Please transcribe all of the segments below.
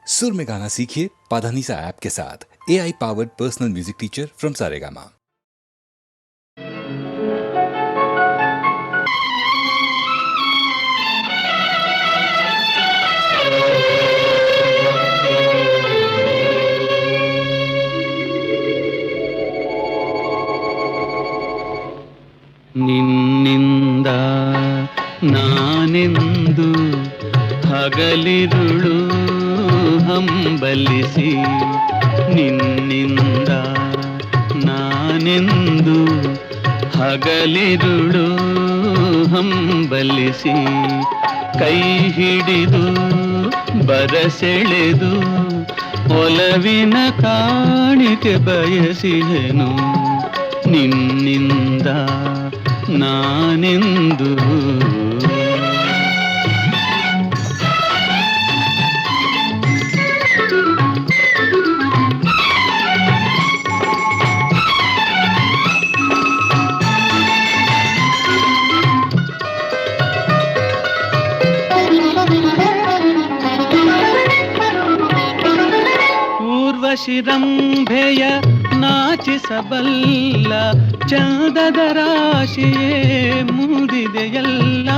सुर में गाना सीखिए पाधानीसा ऐप के साथ। AI powered personal music teacher from Saregama. ನಿನ್ನಿಂದ ನಾನೆಂದು ಹಗಲಿರುಳು ಹಂಬಲಿಸಿ, ನಿನ್ನಿಂದ ನಾನೆಂದು ಹಗಲಿರುಳು ಹಂಬಲಿಸಿ, ಕೈ ಹಿಡಿದು ಬರಸೆಳೆದು ಒಲವಿನ ಕಾಣಿಕೆ ಬಯಸಿದೆನು, ನಿನ್ನಿಂದ ನಾನೆಂದು. ಊರ್ವಶಿರಂಭೆಯ ನಾಚಿಸಬಲ್ಲ ಚಂದದ ರಾಶಿಯೇ ಮುಡಿದೆಯಲ್ಲ,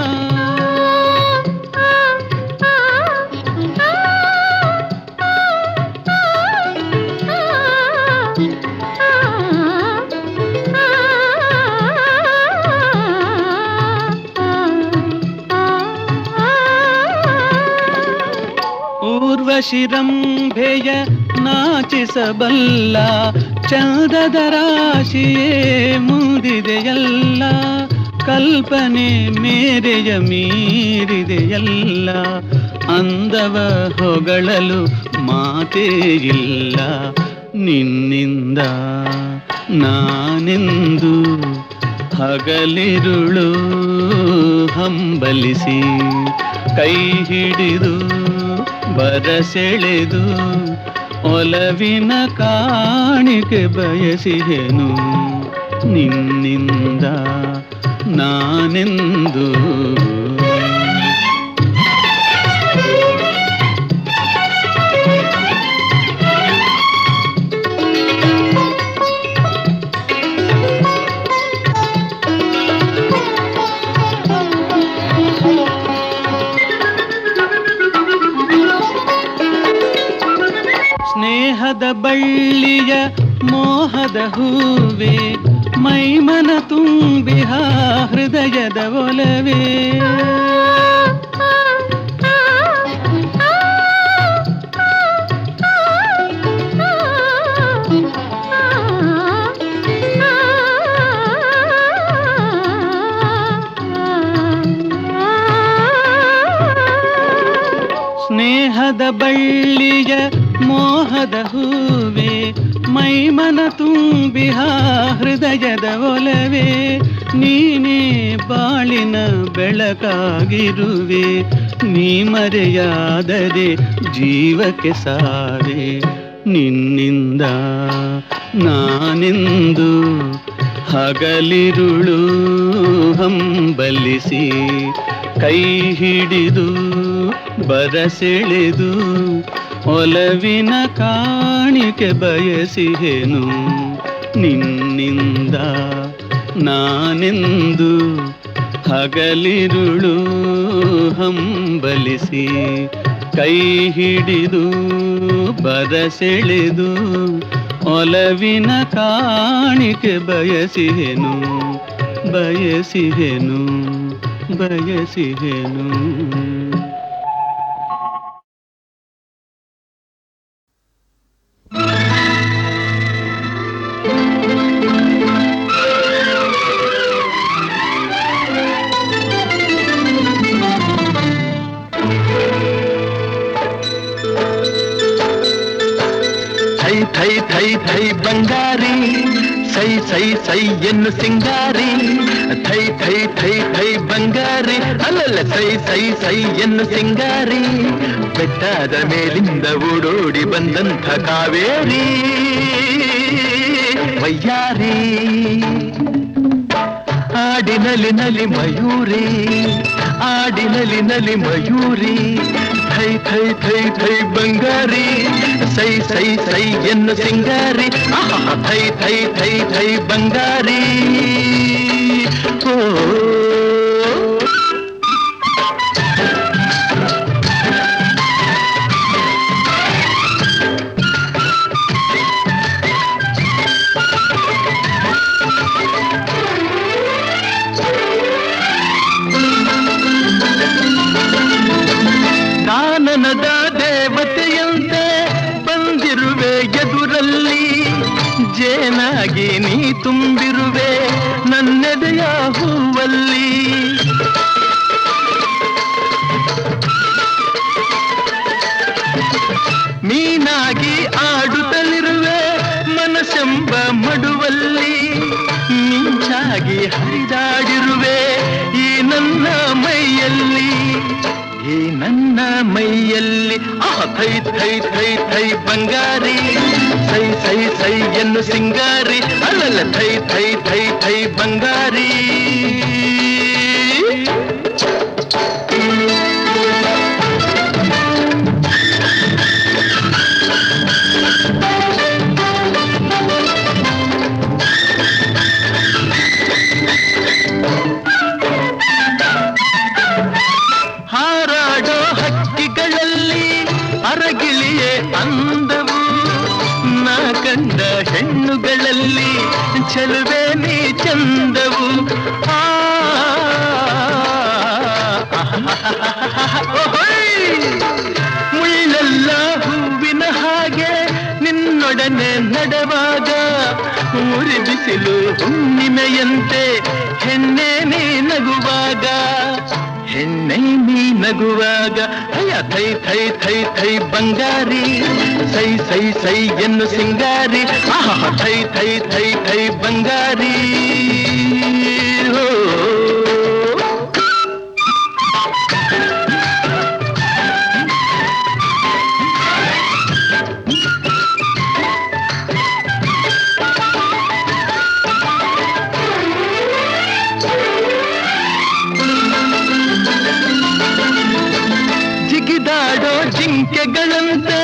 ಊರ್ವಶಿರಂಭೆಯ ನಾಚಿಸಬಲ್ಲ ಚಂದದ ರಾಶಿಯೇ ಮುಡಿದೆಯಲ್ಲ, ಕಲ್ಪನೆ ಮೇರೆಯ ಮೀರಿದೆಯಲ್ಲ, ಅಂದವ ಹೊಗಳಲು ಮಾತೇ ಇಲ್ಲ, ನಿನ್ನಿಂದ ನಾನೆಂದು ಹಗಲಿರುಳು ಹಂಬಲಿಸಿ, ಕೈ ಹಿಡಿದು ಬರಸೆಳೆದು ಒಲವಿನ ಕಾಣಿಕೆ ಬಯಸಿದೆನು, ನಿನ್ನಿಂದ ನಾನೆಂದು. ಸ್ನೇಹದ ಬಳ್ಳಿಯ ಮೋಹದ ಹೂವೆ, ಮೈಮನ ತುಂಬಿಹ ಹೃದಯದ ಒಲವೇ, ಸ್ನೇಹದ ಬಳ್ಳಿಯ ಮೋಹದ ಹೂವೆ, ಮೈಮನ ತುಂಬಿಹ ಹೃದಯದ ಒಲವೇ, ನೀನೇ ಬಾಳಿನ ಬೆಳಕಾಗಿರುವೆ, ನೀ ಮರೆಯಾದರೆ ಜೀವಕ್ಕೆ ಸಾರೆ, ನಿನ್ನಿಂದ ನಾನೆಂದು ಹಗಲಿರುಳು ಹಂಬಲಿಸಿ, ಕೈ ಹಿಡಿದು ಬರಸೆಳೆದು ಒಲವಿನ ಕಾಣಿಕೆ ಬಯಸಿದೆನು, ನಿನ್ನಿಂದ ನಾನೆಂದು ಹಗಲಿರುಳು ಹಂಬಲಿಸಿ, ಕೈ ಹಿಡಿದು ಬರಸೆಳೆದು ಒಲವಿನ ಕಾಣಿಕೆ ಬಯಸಿದೆನು, ಬಯಸಿದೆನು, ಬಯಸಿದೆನು. ಥೈ ಥೈ ಥೈ ಬಂಗಾರಿ, ಸೈ ಸೈ ಸೈ ಎನ್ನು ಸಿಂಗಾರಿ, ಥೈ ಥೈ ಥೈ ಥೈ ಬಂಗಾರಿ, ಅಲ್ಲಲ್ಲ ಸೈ ಸೈ ಸೈ ಎನ್ನು ಸಿಂಗಾರಿ, ಬೆಟ್ಟದ ಮೇಲಿಂದ ಓಡೋಡಿ ಬಂದಂಥ ಕಾವೇರಿ ವಯ್ಯಾರಿ, ಆಡಿನಲಿ ನಲಿ ಮಯೂರಿ, ಆಡಿನಲಿ ನಲಿ ಮಯೂರಿ, ಥೈ ಥೈ ಥೈ ಥೈ ಬಂಗಾರಿ ಸೈ ಸೈ ಸೈ ಎನ್ನು ಸಿಂಗಾರಿ ಥೈ ಥೈ ಥೈ ಥೈ ಬಂಗಾರಿ ಓ ಕಾನನದ ದೇವತೆಯಂತೆ ಬಂದಿರುವೆ ಎದುರಲ್ಲಿ ಜೇನಾಗಿ ನೀ ತುಂಬಿರುವೆ ನನ್ನೆದೆಯ ಹೂವಲ್ಲಿ ಮೀನಾಗಿ ಆಡುತ್ತಲಿರುವೆ ಮನಸ್ಸೆಂಬ ಮಡುವಲ್ಲಿ ಮಿಂಚಾಗಿ ಹರಿದಾಡಿರುವೆ ಈ ನನ್ನ ಮೈಯಲ್ಲಿ ಈ ನನ್ನ ಮೈಯಲ್ಲಿ ಥೈ ಥೈ ಥೈ ಥೈ ಬಂಗಾರಿ ಸೈ ಸೈ ಸೈ ಎನ್ನು ಸಿಂಗಾರಿ ಅಲ್ಲಲ್ಲ ಥೈ ಥೈ ಥೈ ಥೈ ಬಂಗಾರಿ ಹಾರಾಡೋ ಹಕ್ಕಿಗಳಲ್ಲಿ ಅರಗಿಳಿಯೇ ಅಂದವು ನಾ ಕಂಡ ಹೆಣ್ಣುಗಳಲ್ಲಿ ಚೆಲುವೆ ನೀ ಚಂದವು ಮುಳ್ಳೆಲ್ಲ ಹೂವಿನ ಹಾಗೆ ನಿನ್ನೊಡನೆ ನಡೆವಾಗ ಊರಿ ಬಿಸಿಲು ಹುಣ್ಣಿಮೆಯಂತೆ ಹೆಣ್ಣೆ ನೀ ನಗುವಾಗ ಹೆಣ್ಣೆ ನೀ ನಗುವಾಗ ಅಯ್ಯ ಥೈ ಥೈ ಥೈ ಥೈ ಬಂಗಾರಿ ಸೈ ಸೈ ಸೈ ಎನ್ನು ಸಿಂಗಾರಿ ಥೈ ಥೈ ಥೈ ಥೈ ಬಂಗಾರಿ ಜಿಗಿದಾಡೋ ಜಿಂಕೆಗಳಂತೆ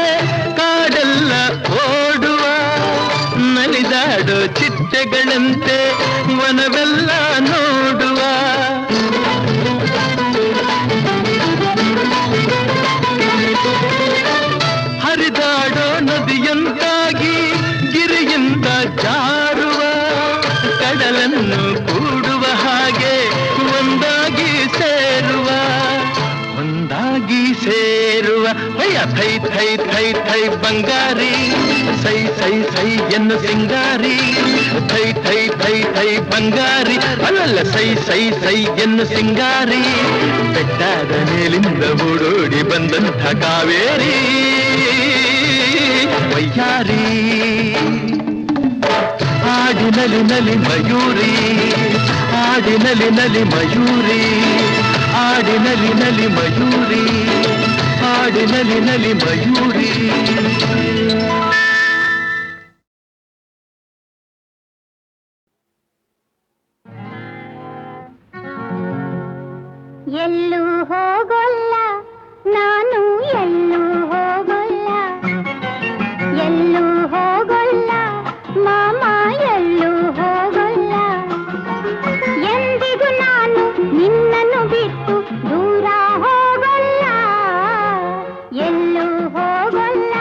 ಕಾಡೆಲ್ಲ ಓಡುವ ನಲಿದಾಡೋ ಚಿಟ್ಟೆಗಳಂತೆ ವನವೆಲ್ಲ ನೋಡುವ ಹರಿದಾಡೋ ನದಿಯಂತಾಗಿ ಗಿರಿಯಿಂದ ಜಾರುವ ಕಡಲನ್ನು ಕೂಡುವ ಹಾಗೆ ಒಂದಾಗಿ ಸೇರುವ ಅಯ್ಯ ಥೈ ಥೈ ಥೈ ಥೈ ಬಂಗಾರಿ ಸೈ ಸೈ ಸೈ ಎನ್ನು ಸಿಂಗಾರಿ ಥೈ ಥೈ ಥೈ ಥೈ ಬಂಗಾರಿ ಅಲ್ಲಲ್ಲ ಸೈ ಸೈ ಸೈ ಎನ್ನು ಸಿಂಗಾರಿ ಬೆಟ್ಟದ ಮೇಲಿಂದ ಓಡೋಡಿ ಬಂದಂಥ ಕಾವೇರಿ ವಯ್ಯಾರಿ ಆಡಿನಲಿ ನಲಿ ಮಯೂರಿ ಆಡಿನಲಿ ನಲಿ ಮಯೂರಿ ಆಡಿನಲಿ ನಲಿ ಮಯೂರಿ ಆಡಿನಲಿ ನಲಿ ಮಯೂರಿ ಎಲ್ಲೂ ಹೋಗೋಲ್ಲ ನಾನು ಎಲ್ಲೂ ಹೋಗೋಲ್ಲ ಎಲ್ಲೂ ಹೋಗೋಲ್ಲ ಮಾಮ ಎಲ್ಲೂ ಹೋಗೋಲ್ಲ ಎಂದಿಗೂ ನಾನು ನಿನ್ನನ್ನು ಬಿಟ್ಟು ದೂರ ಹೋಗೋಲ್ಲ ಎಲ್ಲೂ ಹೋಗೋಲ್ಲ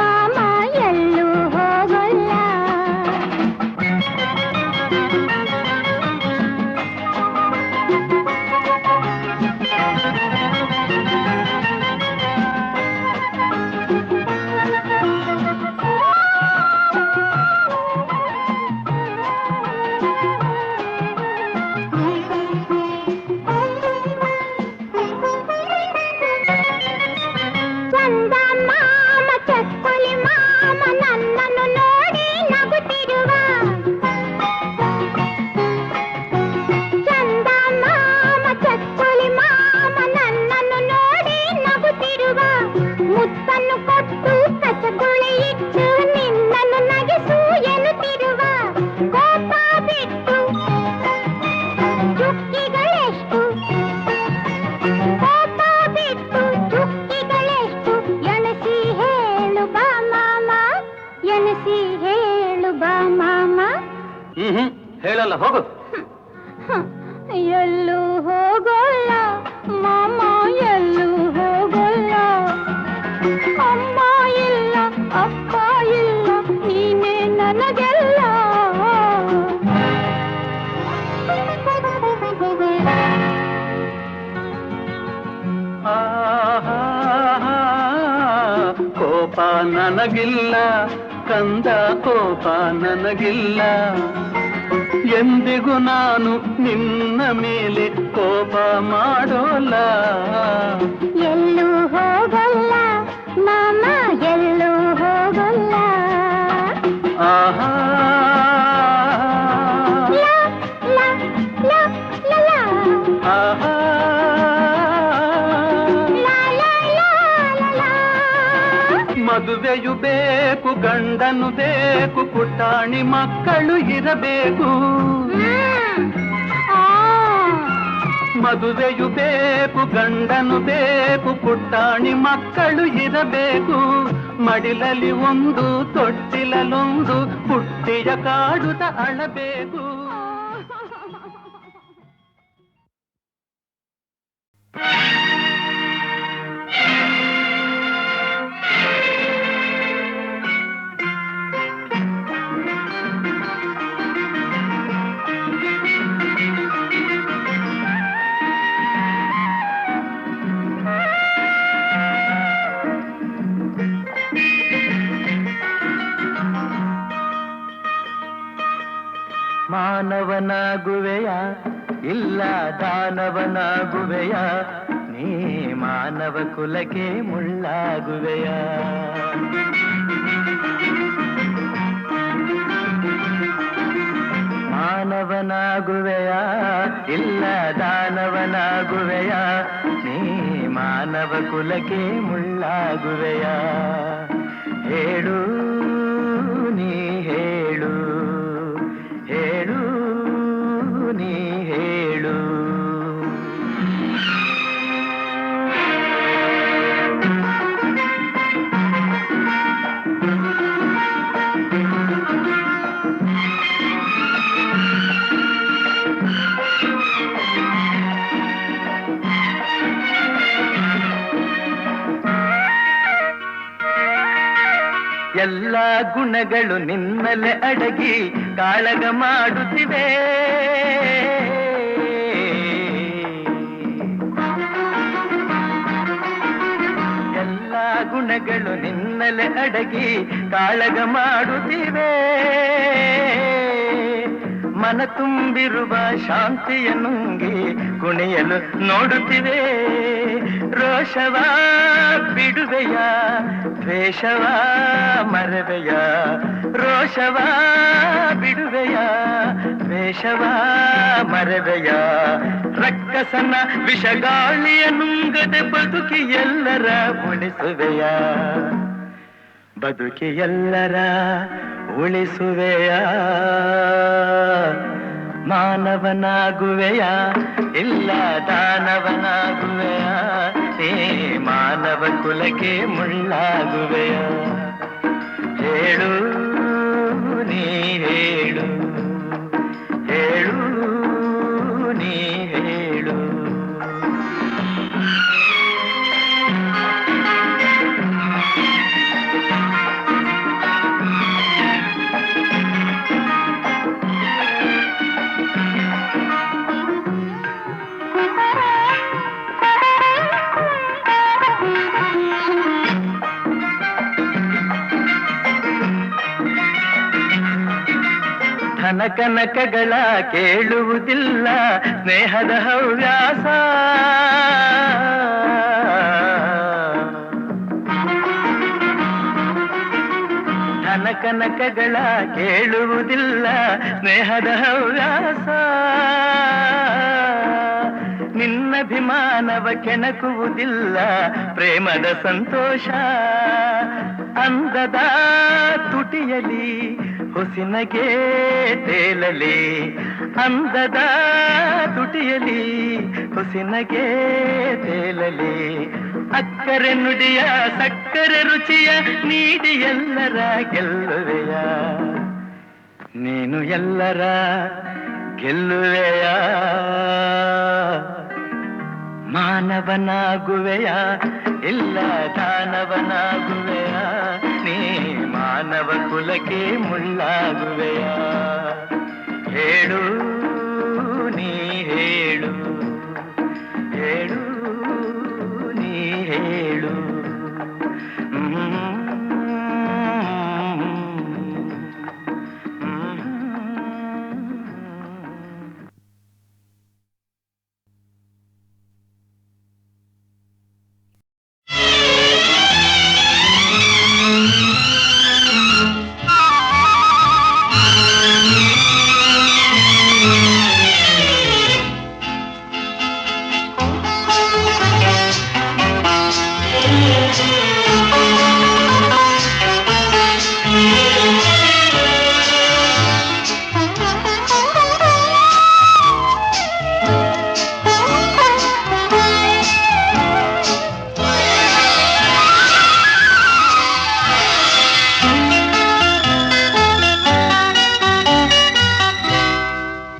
ಮಾಮ ಎಲ್ಲೂ ಹೋಗೋಲ್ಲ ಚಂದ ಮಾಮ ಚಕ್ಕುಲಿ ಮಾಮ ನನ್ನನ್ನು ನೋಡಿ ನಗುತ್ತಿರುವ ಚಂದ ಮಾಮ ಚಕ್ಕುಲಿ ಮಾಮ ನನ್ನನ್ನು ನೋಡಿ ನಗುತ್ತಿರುವ ಮುತ್ತನ್ನು ಕೊಟ್ಟು ಕಚಗುಳಿ ಇಟ್ಟು ನಿನ್ನನ್ನು ನಗಿಸು ಎನ್ನುತ್ತಿರುವ ಕೋಪ ಬಿಟ್ಟು ಚುಕ್ಕಿಗಳೆಷ್ಟು ಕೋಪ ಬಿಟ್ಟು ಚುಕ್ಕಿಗಳೆಷ್ಟು ಹೇಳಲ್ಲ, ಹೋಗು. ಎಲ್ಲೂ ಹೋಗಲ್ಲ ಮಾಮ, ಎಲ್ಲೂ ಹೋಗಲ್ಲ. ಅಮ್ಮ ಇಲ್ಲ, ಅಪ್ಪ ಇಲ್ಲ, ನೀನೇ ನನಗೆಲ್ಲ. ಕೋಪ ನನಗಿಲ್ಲ ಕಂದ, ಕೋಪ ನನಗಿಲ್ಲ. ಎಂದಿಗೂ ನಾನು ನಿನ್ನ ಮೇಲೆ ಕೋಪ ಮಾಡೋಲ್ಲ. ಎಲ್ಲೂ ಹೋಗಲ್ಲ ಮಾಮ, ಎಲ್ಲೂ ಹೋಗಲ್ಲ. ಆಹಾ ಲಾ, ಲಾ, ಲಾ, ಲಾ, ಲಾ. ಆಹಾ ಲಾ, ಲಾ, ಲಾ, ಲಾ, ಲಾ. ಮದುವೆಯು ಬೇಕು, ಗಂಡನು ಬೇಕು, ಪುಟಾಣಿ ಮಕ್ಕಳು ಇರಬೇಕು. ಮದುವೆಯು ಬೇಕು, ಗಂಡನು ಬೇಕು, ಪುಟಾಣಿ ಮಕ್ಕಳು ಇರಬೇಕು. ಮಡಿಲಲ್ಲಿ ಒಂದು, ತೊಟ್ಟಿಲಲ್ಲೊಂದು, ಪುಟ್ಟಿಯ ಕಾಡುತ್ತ ಅಳಬೇಕು. ಮಾನವನಾಗುವೆಯ ಇಲ್ಲ ದಾನವನಾಗುವೆಯ, ನೀ ಮಾನವ ಕುಲಕ್ಕೆ ಮುಳ್ಳಾಗುವೆಯ. ಮಾನವನಾಗುವೆಯ ಇಲ್ಲ ದಾನವನಾಗುವೆಯ, ನೀ ಮಾನವ ಕುಲಕ್ಕೆ ಮುಳ್ಳಾಗುವೆಯ. ಹೇಳು ನೀ ಹೇಳು, ಹೇಳು ನೀ ಹೇಳು. ಎಲ್ಲ ಗುಣಗಳು ನಿನ್ನಲೆ ಅಡಗಿ ಕಾಳಗ ಮಾಡುತ್ತಿವೆ. ಎಲ್ಲ ಗುಣಗಳು ನಿನ್ನಲೆ ಅಡಗಿ ಕಾಳಗ ಮಾಡುತ್ತಿವೆ. ಮನ ತುಂಬಿರುವ ಶಾಂತಿಯ ನುಂಗಿ ಕುಣಿಯಲು ನೋಡುತ್ತಿವೆ. ರೋಷವ ಬಿಡುವೆಯ, ದ್ವೇಷವ ಮರವೆಯ. ರೋಷವ ಬಿಡುವೆಯ, ದ್ವೇಷವ ಮರವೆಯ. ರಕ್ಕಸನ ವಿಷಗಾಳಿಯ ನುಂಗದೆ ಬದುಕಿ ಎಲ್ಲರ ಉಳಿಸುವೆಯ, ಬದುಕಿ ಎಲ್ಲರ ಉಳಿಸುವೆಯ. ಮಾನವನಾಗುವೆಯ ಇಲ್ಲ ದಾನವನಾಗುವೆಯ, ನೀ ಮಾನವ ಕುಲಕ್ಕೆ ಮುಳ್ಳಾಗುವೆಯ. ಹೇಳು ನೀ ಹೇಳು, ಹೇಳು ನೀ ಹೇಳು. ಕನಕಗಳ ಕೇಳುವುದಿಲ್ಲ ಸ್ನೇಹದ ಹವ್ಯಾಸ. ಕನಕಗಳ ಕೇಳುವುದಿಲ್ಲ ಸ್ನೇಹದ ಹವ್ಯಾಸ. ನಿನ್ನಭಿಮಾನವ ಕೆಣಕುವುದಿಲ್ಲ ಪ್ರೇಮದ ಸಂತೋಷ. ಅಂದದ ತುಟಿಯಲಿ ಹುಸಿನಗೆ ತೇಲಲಿ, ಅಂದದ ತುಟಿಯಲಿ ಹುಸಿನಗೆ ತೇಲಲಿ. ಅಕ್ಕರೆ ನುಡಿಯ ಸಕ್ಕರೆ ರುಚಿಯ ನೀಡಿ ಎಲ್ಲರ ಗೆಲ್ಲುವೆಯ, ನೀನು ಎಲ್ಲರ ಗೆಲ್ಲುವೆಯ, ಮಾನವನಾಗುವೆಯ ಇಲ್ಲ ದಾನವನಾಗುವೆಯ, ನೀ ಮಾನವ ಕುಲಕ್ಕೆ ಮುಳ್ಳಾಗುವೆಯ. ಹೇಳು ನೀ ಹೇಳು, ಹೇಳು ನೀ ಹೇಳು.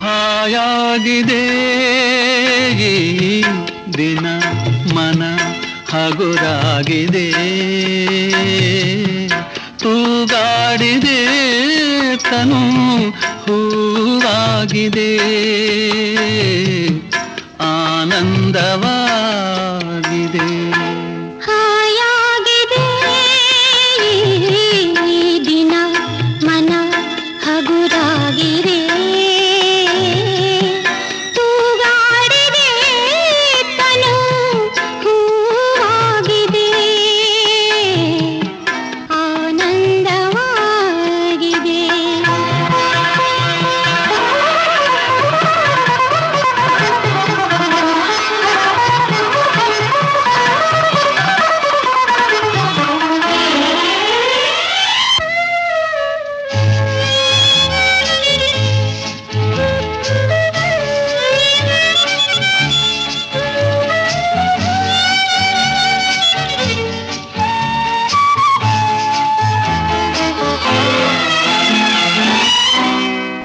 ಹಾಯಾಗಿದೆ ಈ ದಿನ ಮನ ಹಗುರಾಗಿದೆ, ತೂಗಾಡಿದೆ ತನು ಹೂವಾಗಿದೆ, ಆನಂದವಾಗಿದೆ. ಹಾಯಾಗಿದೆ ಈ ದಿನ ಮನ ಹಗುರಾಗಿದೆ, ತೂಗಾಡಿದೆ ತನು ಹೂವಾಗಿದೆ, ಆನಂದವಾಗಿದೆ.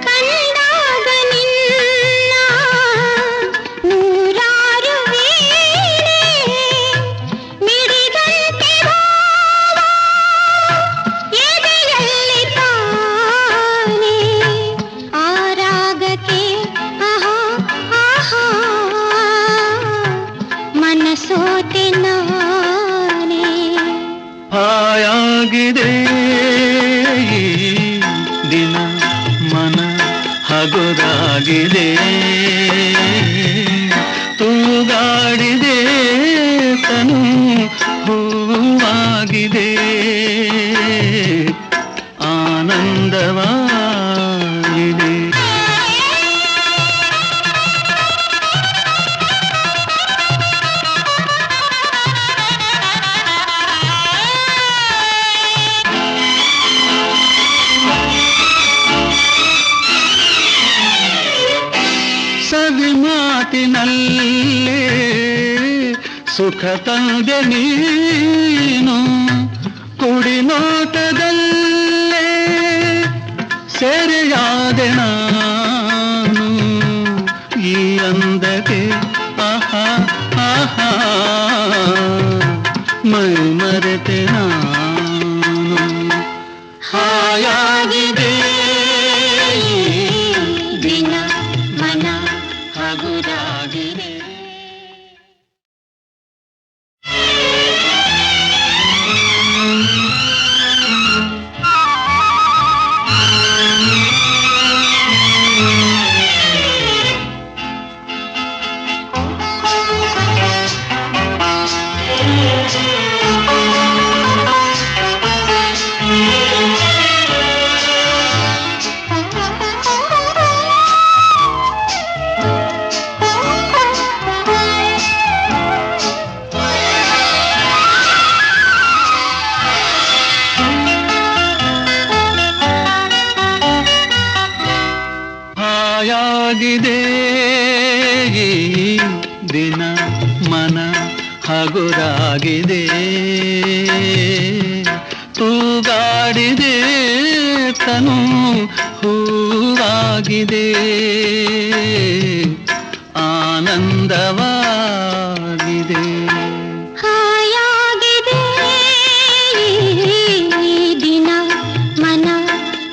ಕಂಡಾಗ ನಿನ್ನ ನೂರಾರು ವೀಣೆ ಮಿಡಿದಂತೆ ಭಾವ ಎದೆಯಲ್ಲಿ ತಾನೆ, ಆ ರಾಗಕ್ಕೆ ಆಹಾ ಆಹಾ ಮನಸೋತೆ ನಾನೇ. ಹಾಯಾಗಿದೆ ಈ ದಿನ ಮನ ಹಗುರಾಗಿದೆ, ತೂಗಾಡಿದೆ ತನು ಹೂವಾಗಿದೆ, ಆನಂದವಾಗಿದೆ. ಸವಿ ಮಾತಿನಲ್ಲೇ ಸುಖ ತಂದೆ ನೀನು, ಕುಡಿ ನೋಟದಲ್ಲೇ ಸೆರೆಯಾದೆ ನಾನು, ಈ ಅಂದಕ್ಕೆ ಆಹಾ ಆಹಾ ಮೈ ಮರೆತೆ ನಾನು. ಹಾಯಾಗಿದೆ ಈ ದಿನ ಮನ ಹಗುರಾಗಿದೆ. ಹಾಯಾಗಿದೆ ಈ ದಿನ ಮನ ಹಗುರಾಗಿದೆ, ತೂಗಾಡಿದೆ ತನು ಹೂ ಹೂವಾಗಿದೆ ಆನಂದವಾಗಿದೆ. ಹಾಯಾಗಿದೆ ಈ ದಿನ ಮನ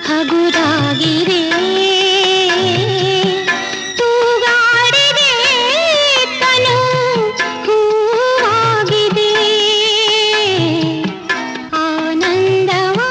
ಹಗುರಾಗಿದೆ ತೂಗಾಡಿದೆ ತನು ಹೂವಾಗಿದೆ ಆನಂದವಾಗಿದೆ.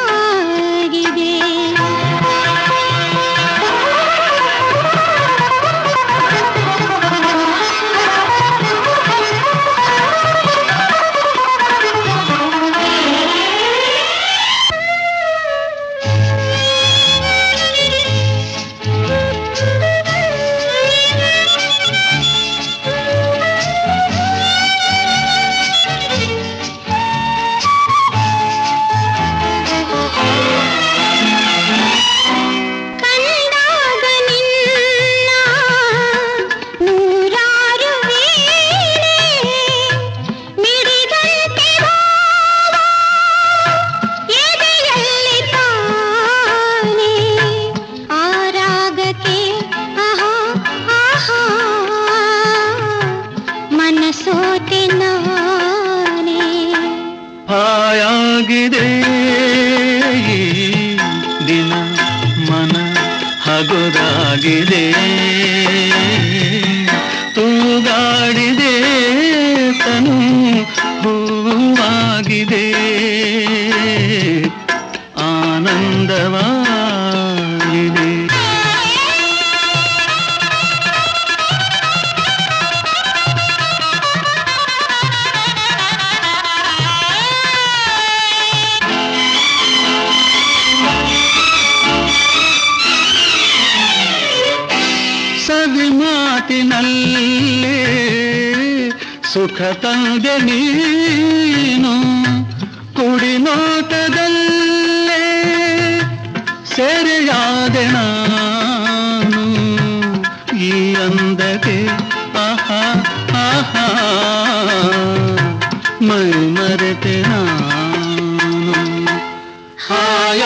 ಕಂಡಾಗ ನಿನ್ನ ನೂರಾರು ವೇಳೆ ಮಿಡಿದಂತೆ ಭಾವ ಎದೆಯಲ್ಲಿ ತಾನೇ ಆ ರಾಗಕ್ಕೆ ಆಹಾ ಆಹಾ ಮನಸೋತೆ ನಾನೇ. ಹಾಯಾಗಿದೆ ಈ ದಿನ ಮನ ಹಗುರಾಗಿದೆ ತೂಗಾಡಿದೆ ತನು ಹೂವಾಗಿದೆ ಆನಂದವಾಗಿದೆ. ಸವಿ ಮಾತಿನಲ್ಲೇ ಸುಖ ತಂದೆ ನೀನು ಕುಡಿ ನೋಟದಲ್ಲೇ ಸೆರೆಯಾದೆ ನಾನು ಈ ಅಂದಕ್ಕೆ ಆಹಾ ಆಹಾ ಮೈ ಮರೆತೆ ನಾನು. ಹಾಯ